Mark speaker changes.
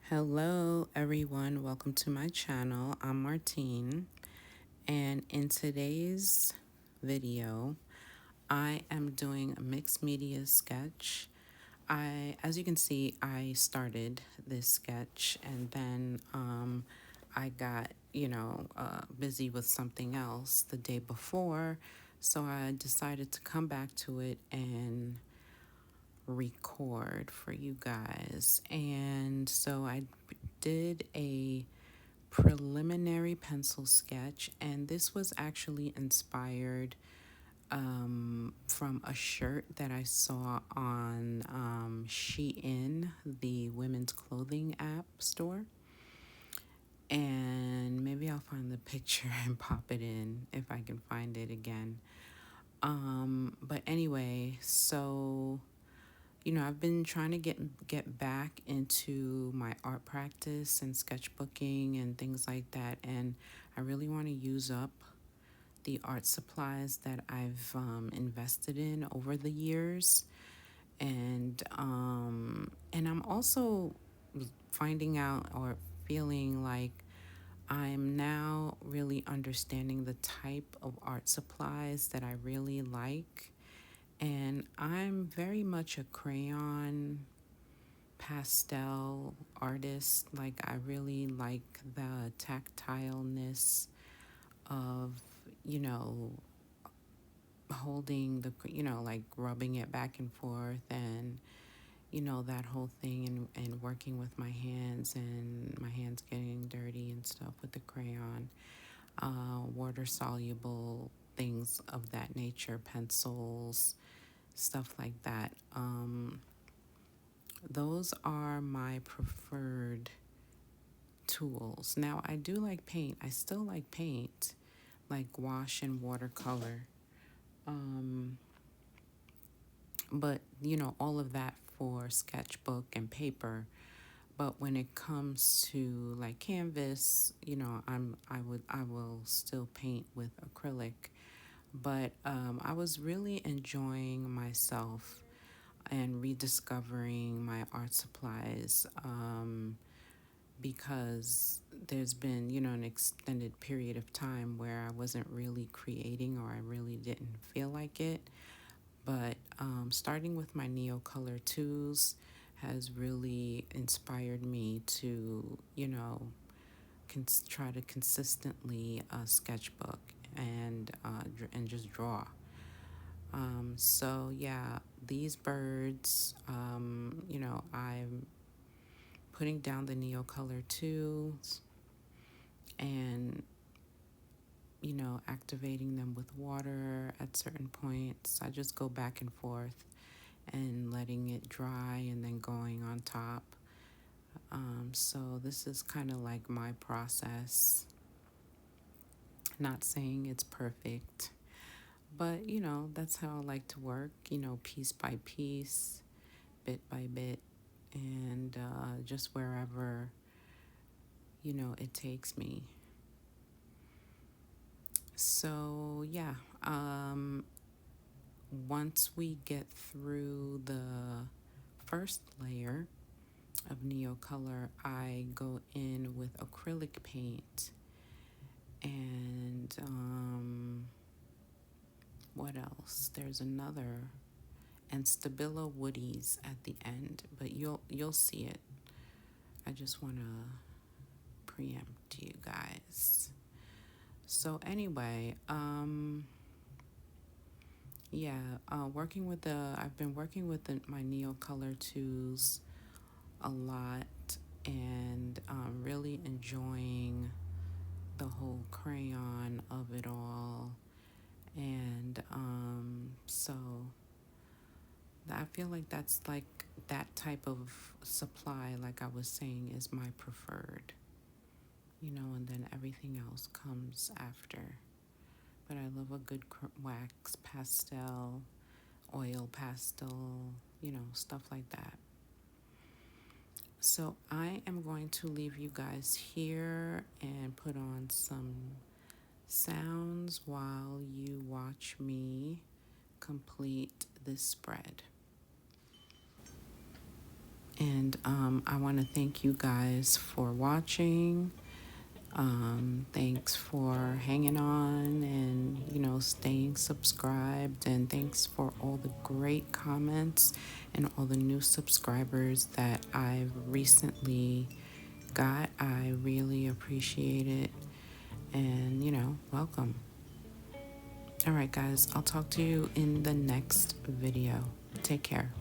Speaker 1: Hello everyone, welcome to my channel. I'm Martine, and in today's video I am doing a mixed media sketch. As you can see, I started this sketch and then I got, busy with something else the day before, so I decided to come back to it and record for you guys. And so I did a preliminary pencil sketch, and this was actually inspired from a shirt that I saw on Shein, the women's clothing app store. And maybe I'll find the picture and pop it in if I can find it again. But anyway, so I've been trying to get back into my art practice and sketchbooking and things like that, and I really want to use up the art supplies that I've invested in over the years, and I'm also finding out or feeling like I'm now really understanding the type of art supplies that I really like. And I'm very much a crayon pastel artist. Like, I really like the tactileness of, you know, holding like rubbing it back and forth, and, that whole thing, and working with my hands and my hands getting dirty and stuff with the crayon, water soluble things of that nature, pencils, stuff like that. Those are my preferred tools. Now, I do like paint. I still like paint, like wash and watercolor. But, all of that for sketchbook and paper. But when it comes to like canvas, I will still paint with acrylic. But I was really enjoying myself and rediscovering my art supplies, because there's been, an extended period of time where I wasn't really creating, or I really didn't feel like it. But starting with my Neocolor tools has really inspired me to, try to consistently sketchbook and just draw. So yeah, these birds, I'm putting down the Neocolor tools and, activating them with water at certain points. I just go back and forth and letting it dry and then going on top. So this is kind of like my process. Not saying it's perfect, but, that's how I like to work, piece by piece, bit by bit, and just wherever, it takes me. So, yeah, once we get through the first layer of Neocolor, I go in with acrylic paint and what else? There's another, and Stabilo Woodies at the end, but you'll see it. I just want to preempt you guys. So anyway, I've been working with my Neocolor tools a lot, and really enjoying the whole crayon of it all. And so I feel like that's like that type of supply, like I was saying, is my preferred, and then everything else comes after. But I love a good wax pastel, oil pastel, stuff like that. So I am going to leave you guys here and put on some sounds while you watch me complete this spread. And I want to thank you guys for watching. Thanks for hanging on and, staying subscribed. And thanks for all the great comments and all the new subscribers that I've recently got. I really appreciate it. And, welcome. All right, guys, I'll talk to you in the next video. Take care.